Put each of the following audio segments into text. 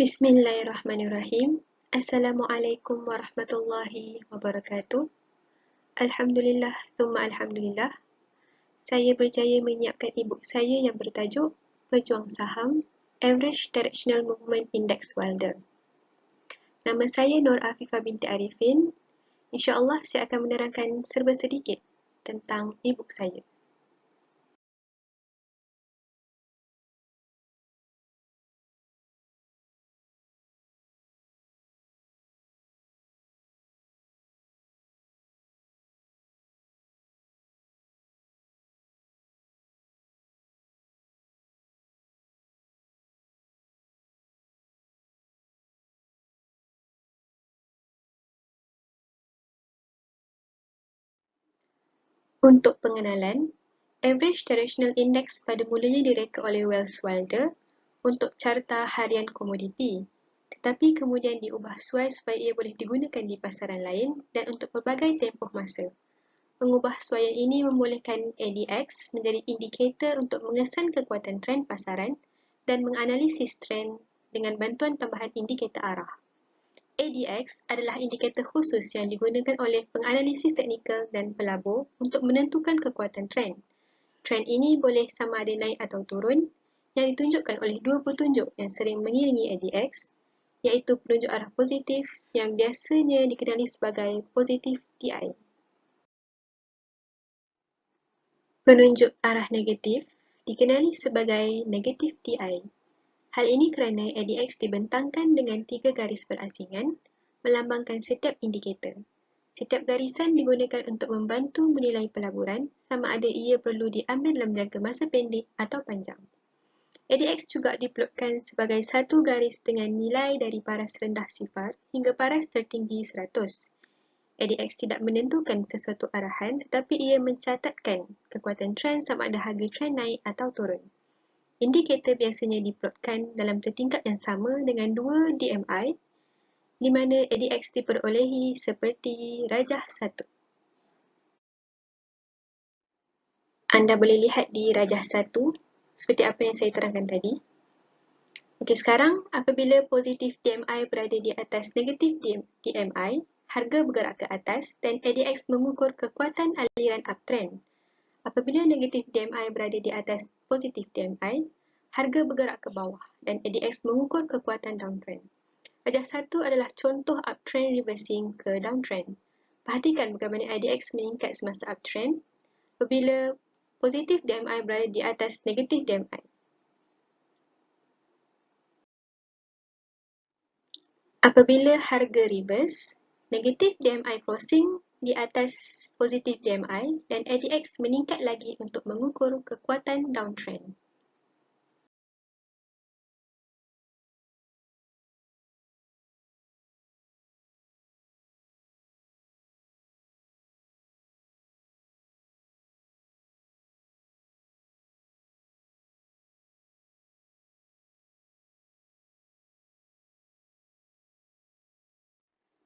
Bismillahirrahmanirrahim. Assalamualaikum warahmatullahi wabarakatuh. Alhamdulillah, thumma alhamdulillah. Saya berjaya menyiapkan e-book saya yang bertajuk Pejuang Saham, Average Directional Movement Index Wilder. Nama saya Nur Afifah binti Arifin. InsyaAllah saya akan menerangkan serba sedikit tentang e-book saya. Untuk pengenalan, Average Directional Index pada mulanya direka oleh Wells Wilder untuk carta harian komoditi, tetapi kemudian diubah suai supaya ia boleh digunakan di pasaran lain dan untuk pelbagai tempoh masa. Pengubahsuaian ini membolehkan ADX menjadi indikator untuk mengesan kekuatan trend pasaran dan menganalisis trend dengan bantuan tambahan indikator arah. ADX adalah indikator khusus yang digunakan oleh penganalisis teknikal dan pelabur untuk menentukan kekuatan trend. Trend ini boleh sama ada naik atau turun, yang ditunjukkan oleh dua petunjuk yang sering mengiringi ADX, iaitu penunjuk arah positif yang biasanya dikenali sebagai positif TI. Penunjuk arah negatif dikenali sebagai negatif TI. Hal ini kerana ADX dibentangkan dengan 3 garis berasingan melambangkan setiap indikator. Setiap garisan digunakan untuk membantu menilai pelaburan sama ada ia perlu diambil dalam jangka masa pendek atau panjang. ADX juga diplotkan sebagai satu garis dengan nilai dari paras rendah sifar hingga paras tertinggi 100. ADX tidak menentukan sesuatu arahan tetapi ia mencatatkan kekuatan trend sama ada harga trend naik atau turun. Indikator biasanya diplotkan dalam tertingkat yang sama dengan dua DMI di mana ADX diperolehi seperti rajah 1. Anda boleh lihat di rajah 1 seperti apa yang saya terangkan tadi. Okey, sekarang apabila positif DMI berada di atas negatif DMI, harga bergerak ke atas dan ADX mengukur kekuatan aliran uptrend. Apabila negatif DMI berada di atas positif DMI, harga bergerak ke bawah dan ADX mengukur kekuatan downtrend. Rajah 1 adalah contoh uptrend reversing ke downtrend. Perhatikan bagaimana ADX meningkat semasa uptrend apabila positif DMI berada di atas negatif DMI. Apabila harga reverse, negatif DMI crossing di atas positif DMI dan ADX meningkat lagi untuk mengukur kekuatan downtrend.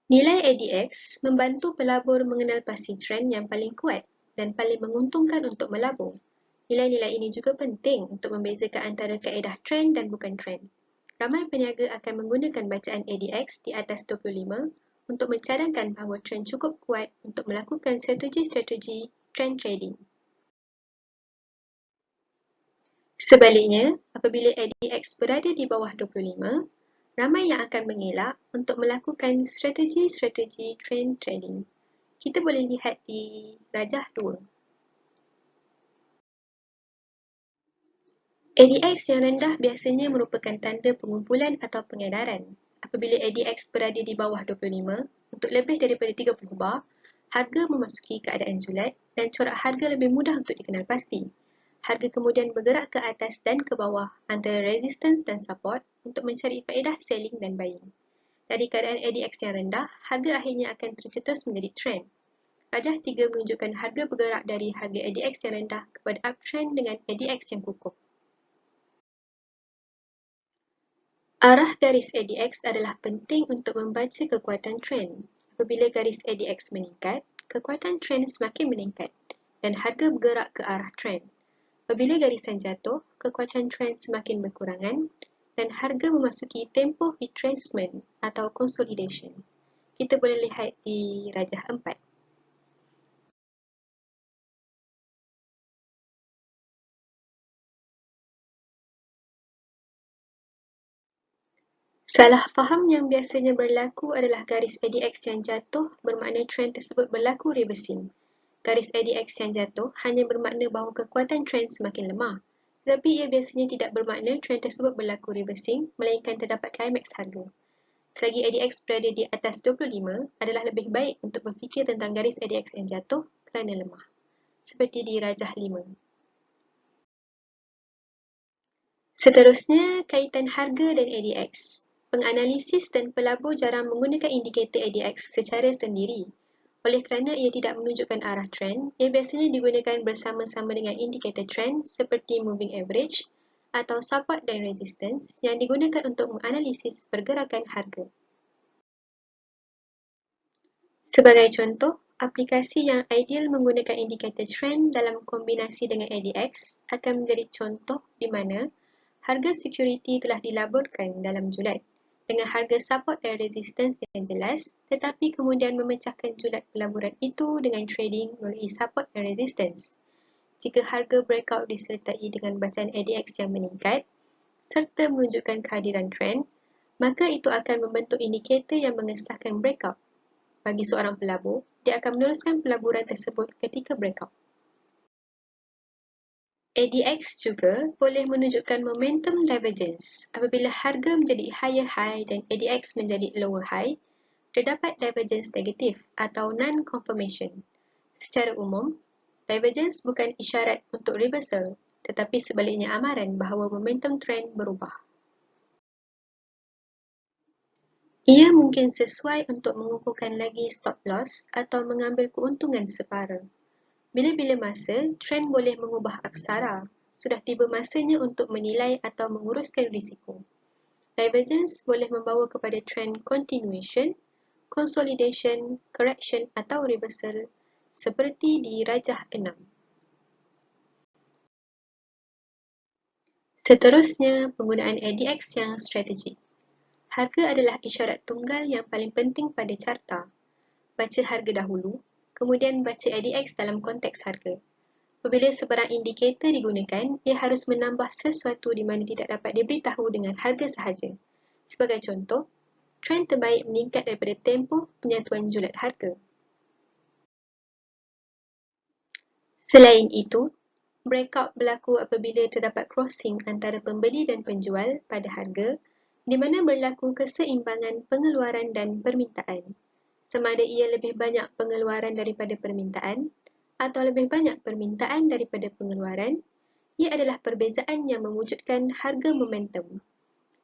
Nilai ADX membantu pelabur mengenal pasti trend yang paling kuat dan paling menguntungkan untuk melabur. Nilai-nilai ini juga penting untuk membezakan antara kaedah trend dan bukan trend. Ramai peniaga akan menggunakan bacaan ADX di atas 25 untuk mencadangkan bahawa trend cukup kuat untuk melakukan strategi-strategi trend trading. Sebaliknya, apabila ADX berada di bawah 25, ramai yang akan mengelak untuk melakukan strategi-strategi trend trading. Kita boleh lihat di rajah 2. ADX yang rendah biasanya merupakan tanda pengumpulan atau pengedaran. Apabila ADX berada di bawah 25, untuk lebih daripada 30 bar, harga memasuki keadaan zulat dan corak harga lebih mudah untuk dikenal pasti. Harga kemudian bergerak ke atas dan ke bawah antara resistance dan support untuk mencari faedah selling dan buying. Dari keadaan ADX yang rendah, harga akhirnya akan tercetus menjadi trend. Rajah 3 menunjukkan harga bergerak dari harga ADX yang rendah kepada uptrend dengan ADX yang kukuh. Arah garis ADX adalah penting untuk membaca kekuatan trend. Apabila garis ADX meningkat, kekuatan trend semakin meningkat dan harga bergerak ke arah trend. Apabila garisan jatuh, kekuatan trend semakin berkurangan dan harga memasuki tempoh retracement atau consolidation. Kita boleh lihat di rajah 4. Salah faham yang biasanya berlaku adalah garis ADX yang jatuh bermakna trend tersebut berlaku reversing. Garis ADX yang jatuh hanya bermakna bahawa kekuatan trend semakin lemah, tetapi ia biasanya tidak bermakna trend tersebut berlaku reversing, melainkan terdapat climax harga. Selagi ADX berada di atas 25, adalah lebih baik untuk berfikir tentang garis ADX yang jatuh kerana lemah, seperti di rajah 5. Seterusnya, kaitan harga dan ADX. Penganalisis dan pelabur jarang menggunakan indikator ADX secara sendiri. Oleh kerana ia tidak menunjukkan arah trend, ia biasanya digunakan bersama-sama dengan indikator trend seperti moving average atau support dan resistance yang digunakan untuk menganalisis pergerakan harga. Sebagai contoh, aplikasi yang ideal menggunakan indikator trend dalam kombinasi dengan ADX akan menjadi contoh di mana harga security telah dilaburkan dalam julat dengan harga support dan resistance yang jelas, tetapi kemudian memecahkan julat pelaburan itu dengan trading melalui support dan resistance. Jika harga breakout disertai dengan bacaan ADX yang meningkat serta menunjukkan kehadiran trend, maka itu akan membentuk indikator yang mengesahkan breakout. Bagi seorang pelabur, dia akan meneruskan pelaburan tersebut ketika breakout. ADX juga boleh menunjukkan momentum divergence. Apabila harga menjadi higher high dan ADX menjadi lower high, terdapat divergence negatif atau non-confirmation. Secara umum, divergence bukan isyarat untuk reversal, tetapi sebaliknya amaran bahawa momentum trend berubah. Ia mungkin sesuai untuk mengukuhkan lagi stop loss atau mengambil keuntungan separa. Bila-bila masa, trend boleh mengubah aksara. Sudah tiba masanya untuk menilai atau menguruskan risiko. Divergence boleh membawa kepada trend continuation, consolidation, correction atau reversal seperti di rajah 6. Seterusnya, penggunaan ADX yang strategik. Harga adalah isyarat tunggal yang paling penting pada carta. Baca harga dahulu, kemudian baca ADX dalam konteks harga. Apabila sebarang indikator digunakan, ia harus menambah sesuatu di mana tidak dapat diberitahu dengan harga sahaja. Sebagai contoh, trend terbaik meningkat daripada tempoh penyatuan julat harga. Selain itu, breakout berlaku apabila terdapat crossing antara pembeli dan penjual pada harga di mana berlaku keseimbangan pengeluaran dan permintaan. Sama ada ia lebih banyak pengeluaran daripada permintaan atau lebih banyak permintaan daripada pengeluaran, ia adalah perbezaan yang mewujudkan harga momentum.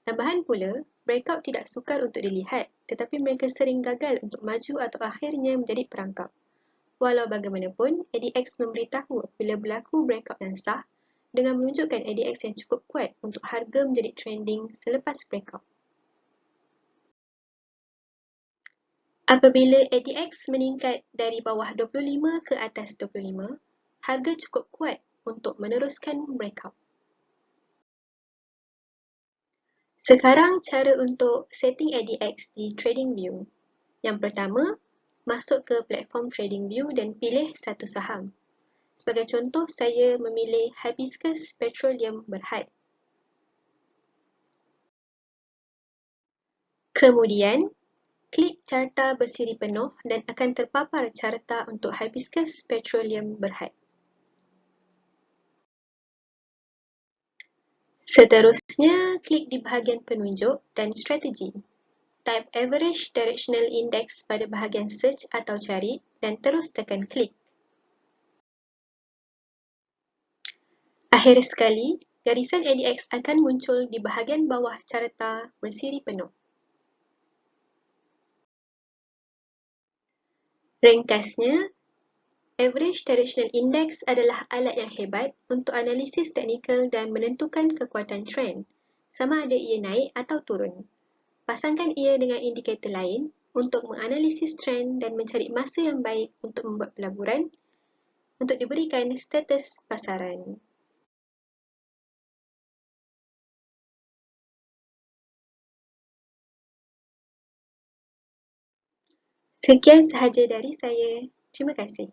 Tambahan pula, breakout tidak sukar untuk dilihat, tetapi mereka sering gagal untuk maju atau akhirnya menjadi perangkap. Walau bagaimanapun, ADX memberitahu bila berlaku breakout yang sah dengan menunjukkan ADX yang cukup kuat untuk harga menjadi trending selepas breakout. Apabila ADX meningkat dari bawah 25 ke atas 25, harga cukup kuat untuk meneruskan breakout. Sekarang cara untuk setting ADX di TradingView. Yang pertama, masuk ke platform TradingView dan pilih satu saham. Sebagai contoh, saya memilih Hibiscus Petroleum Berhad. Kemudian, klik carta bersiri penuh dan akan terpapar carta untuk Hibiscus Petroleum Berhad. Seterusnya, klik di bahagian penunjuk dan strategi. Type Average Directional Index pada bahagian search atau cari dan terus tekan klik. Akhir sekali, garisan ADX akan muncul di bahagian bawah carta bersiri penuh. Ringkasnya, Average Directional Index adalah alat yang hebat untuk analisis teknikal dan menentukan kekuatan trend, sama ada ia naik atau turun. Pasangkan ia dengan indikator lain untuk menganalisis trend dan mencari masa yang baik untuk membuat pelaburan untuk diberikan status pasaran. Sekian sahaja dari saya. Terima kasih.